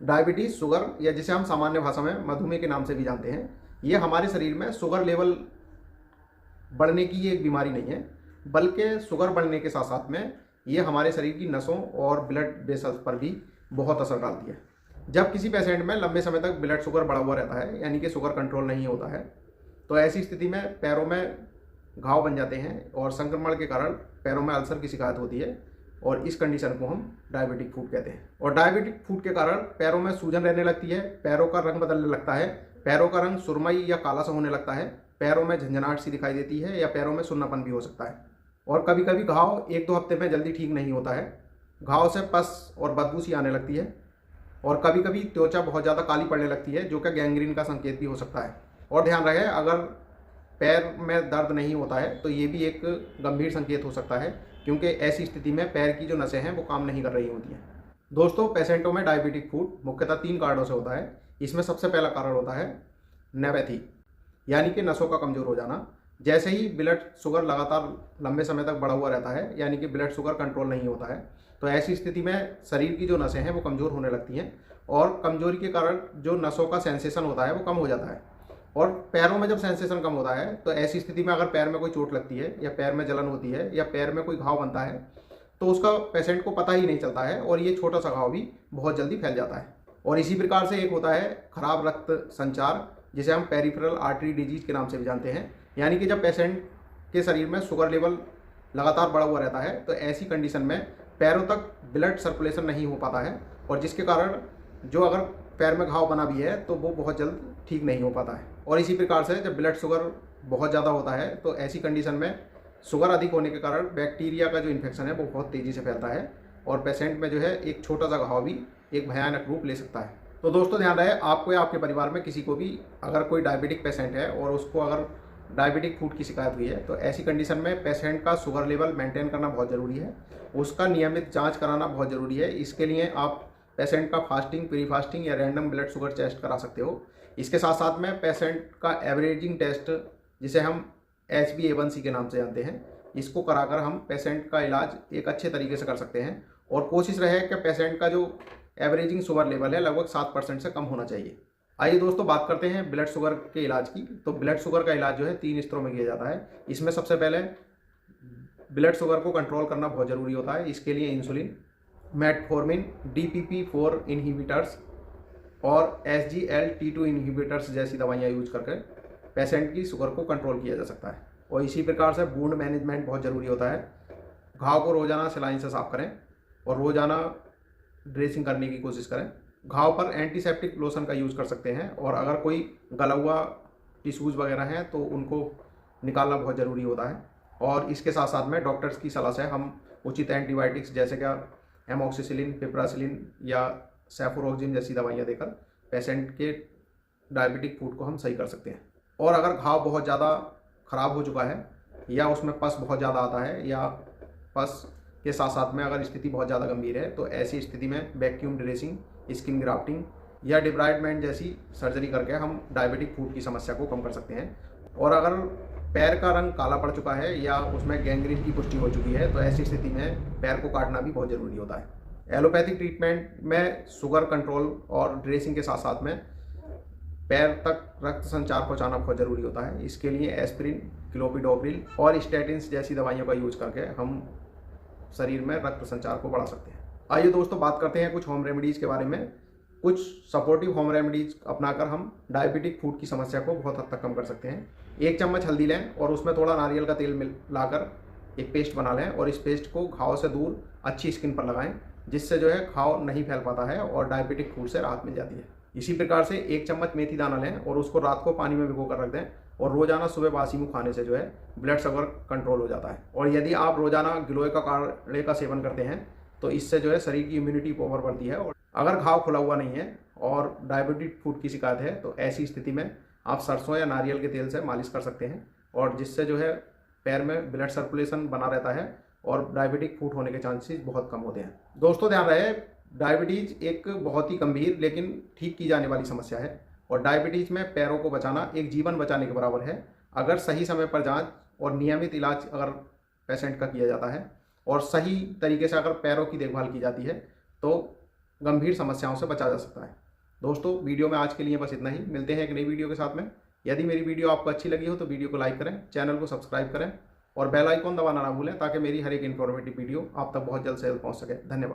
Diabetes, sugar या जिसे हम सामान्य भाषा में मधुमेह के नाम से भी जानते हैं, ये हमारे शरीर में शुगर लेवल बढ़ने की ये एक बीमारी नहीं है, बल्कि शुगर बढ़ने के साथ साथ में ये हमारे शरीर की नसों और ब्लड वेसल्स पर भी बहुत असर डालती है। जब किसी पेशेंट में लंबे समय तक ब्लड शुगर बढ़ा हुआ रहता है, यानी कि शुगर कंट्रोल नहीं होता है, तो ऐसी स्थिति में पैरों में घाव बन जाते हैं और संक्रमण के कारण पैरों में अल्सर की शिकायत होती है, और इस कंडीशन को हम डायबिटिक फूट कहते हैं। और डायबिटिक फूट के कारण पैरों में सूजन रहने लगती है, पैरों का रंग बदलने लगता है, पैरों का रंग सुरमई या काला सा होने लगता है, पैरों में झंझनाहट सी दिखाई देती है या पैरों में सुन्नापन भी हो सकता है। और कभी कभी घाव 1-2 हफ्ते में जल्दी ठीक नहीं होता है, घाव से पस और बदबू सी आने लगती है, और कभी कभी त्वचा बहुत ज़्यादा काली पड़ने लगती है, जो कि गैंग्रीन का संकेत भी हो सकता है। और ध्यान रहे, अगर पैर में दर्द नहीं होता है तो ये भी एक गंभीर संकेत हो सकता है, क्योंकि ऐसी स्थिति में पैर की जो नसें हैं वो काम नहीं कर रही होती हैं। दोस्तों, पेशेंटों में डायबिटिक फूट मुख्यतः 3 कारणों से होता है। इसमें सबसे पहला कारण होता है न्यूरोपैथी, यानी कि नसों का कमज़ोर हो जाना। जैसे ही ब्लड शुगर लगातार लंबे समय तक बढ़ा हुआ रहता है, यानी कि ब्लड शुगर कंट्रोल नहीं होता है, तो ऐसी स्थिति में शरीर की जो नसें हैं वो कमज़ोर होने लगती हैं, और कमज़ोरी के कारण जो नसों का सेंसेशन होता है वो कम हो जाता है। और पैरों में जब सेंसेशन कम होता है, तो ऐसी स्थिति में अगर पैर में कोई चोट लगती है या पैर में जलन होती है या पैर में कोई घाव बनता है, तो उसका पेशेंट को पता ही नहीं चलता है, और ये छोटा सा घाव भी बहुत जल्दी फैल जाता है। और इसी प्रकार से एक होता है खराब रक्त संचार, जिसे हम पेरिफेरल आर्टरी डिजीज के नाम से भी जानते हैं। यानी कि जब पेशेंट के शरीर में शुगर लेवल लगातार बढ़ा हुआ रहता है, तो ऐसी कंडीशन में पैरों तक ब्लड सर्कुलेशन नहीं हो पाता है, और जिसके कारण जो अगर पैर में घाव बना भी है तो वो बहुत जल्द ठीक नहीं हो पाता है। और इसी प्रकार से जब ब्लड शुगर बहुत ज़्यादा होता है, तो ऐसी कंडीशन में शुगर अधिक होने के कारण बैक्टीरिया का जो इन्फेक्शन है वो बहुत तेज़ी से फैलता है, और पेशेंट में जो है एक छोटा सा घाव भी एक भयानक रूप ले सकता है। तो दोस्तों, ध्यान रहे, आपको या आपके परिवार में किसी को भी अगर कोई डायबिटिक पेशेंट है और उसको अगर डायबिटिक फूट की शिकायत हुई है, तो ऐसी कंडीशन में पेशेंट का शुगर लेवल मेंटेन करना बहुत ज़रूरी है, उसका नियमित जांच कराना बहुत ज़रूरी है। इसके लिए आप पेशेंट का फास्टिंग, प्री फास्टिंग या रैंडम ब्लड शुगर टेस्ट करा सकते हो। इसके साथ साथ में पेशेंट का एवरेजिंग टेस्ट, जिसे हम HbA1c के नाम से जानते हैं, इसको कराकर हम पेशेंट का इलाज एक अच्छे तरीके से कर सकते हैं। और कोशिश रहे कि पेशेंट का जो एवरेजिंग शुगर लेवल है लगभग 7% से कम होना चाहिए। आइए दोस्तों, बात करते हैं ब्लड शुगर के इलाज की। तो ब्लड शुगर का इलाज जो है 3 स्तरों में किया जाता है। इसमें सबसे पहले ब्लड शुगर को कंट्रोल करना बहुत ज़रूरी होता है। इसके लिए इंसुलिन, मेटफॉर्मिन, DPP-4 इन्हिबिटर्स और SGLT2 इन्हिबिटर्स जैसी दवाइयाँ यूज करके पेशेंट की शुगर को कंट्रोल किया जा सकता है। और इसी प्रकार से वुंड मैनेजमेंट बहुत ज़रूरी होता है। घाव को रोज़ाना सलाइन से साफ करें और रोज़ाना ड्रेसिंग करने की कोशिश करें। घाव पर एंटीसेप्टिक लोशन का यूज़ कर सकते हैं, और अगर कोई गला हुआ टिश्यूज़ वगैरह हैं तो उनको निकालना बहुत ज़रूरी होता है। और इसके साथ साथ में डॉक्टर्स की सलाह से हम उचित एंटीबायोटिक्स जैसे क्या एमोक्सिसिलिन, पिप्रासिलिन या सेफुरोक्सिम जैसी दवाइयाँ देकर पेशेंट के डायबिटिक फूट को हम सही कर सकते हैं। और अगर घाव बहुत ज़्यादा ख़राब हो चुका है, या उसमें पस बहुत ज़्यादा आता है, या पस के साथ साथ में अगर स्थिति बहुत ज़्यादा गंभीर है, तो ऐसी स्थिति में वैक्यूम ड्रेसिंग, स्किन ग्राफ्टिंग या डिब्राइडमेंट जैसी सर्जरी करके हम डायबिटिक फूट की समस्या को कम कर सकते हैं। और अगर पैर का रंग काला पड़ चुका है या उसमें गैंग्रीन की पुष्टि हो चुकी है, तो ऐसी स्थिति में पैर को काटना भी बहुत ज़रूरी होता है। एलोपैथिक ट्रीटमेंट में शुगर कंट्रोल और ड्रेसिंग के साथ साथ में पैर तक रक्त संचार पहुंचाना बहुत ज़रूरी होता है। इसके लिए एस्पिरिन, क्लोपिडोग्रिल और स्टैटिन्स जैसी दवाइयों का यूज करके हम शरीर में रक्त संचार को बढ़ा सकते हैं। आइए दोस्तों, बात करते हैं कुछ होम रेमेडीज़ के बारे में। कुछ सपोर्टिव होम रेमेडीज़ अपनाकर हम डायबिटिक फूट की समस्या को बहुत हद तक कम कर सकते हैं। 1 चम्मच हल्दी लें और उसमें थोड़ा नारियल का तेल मिलाकर एक पेस्ट बना लें, और इस पेस्ट को घाव से दूर अच्छी स्किन पर लगाएं, जिससे जो है घाव नहीं फैल पाता है और डायबिटिक फूट से राहत मिल जाती है। इसी प्रकार से 1 चम्मच मेथी दाना लें और उसको रात को पानी में भिगो कर रख दें, और रोजाना सुबह बासी मुँह खाने से जो है ब्लड शुगर कंट्रोल हो जाता है। और यदि आप रोजाना गिलोय का काढ़े का सेवन करते हैं, तो इससे जो है शरीर की इम्यूनिटी पावर बढ़ती है। और अगर घाव खुला हुआ नहीं है और डायबिटिक फूट की शिकायत है, तो ऐसी स्थिति में आप सरसों या नारियल के तेल से मालिश कर सकते हैं, और जिससे जो है पैर में ब्लड सर्कुलेशन बना रहता है और डायबिटिक फूट होने के चांसेस बहुत कम होते हैं। दोस्तों, ध्यान रहे, डायबिटीज़ एक बहुत ही गंभीर लेकिन ठीक की जाने वाली समस्या है, और डायबिटीज़ में पैरों को बचाना एक जीवन बचाने के बराबर है। अगर सही समय पर जांच और नियमित इलाज अगर पेशेंट का किया जाता है और सही तरीके से अगर पैरों की देखभाल की जाती है, तो गंभीर समस्याओं से बचा जा सकता है। दोस्तों, वीडियो में आज के लिए बस इतना ही। मिलते हैं एक नई वीडियो के साथ में। यदि मेरी वीडियो आपको अच्छी लगी हो तो वीडियो को लाइक करें, चैनल को सब्सक्राइब करें और बेल आइकॉन दबाना ना भूलें, ताकि मेरी हर एक इन्फॉर्मेटिव वीडियो आप तक बहुत जल्द से जल्द पहुंच सके। धन्यवाद।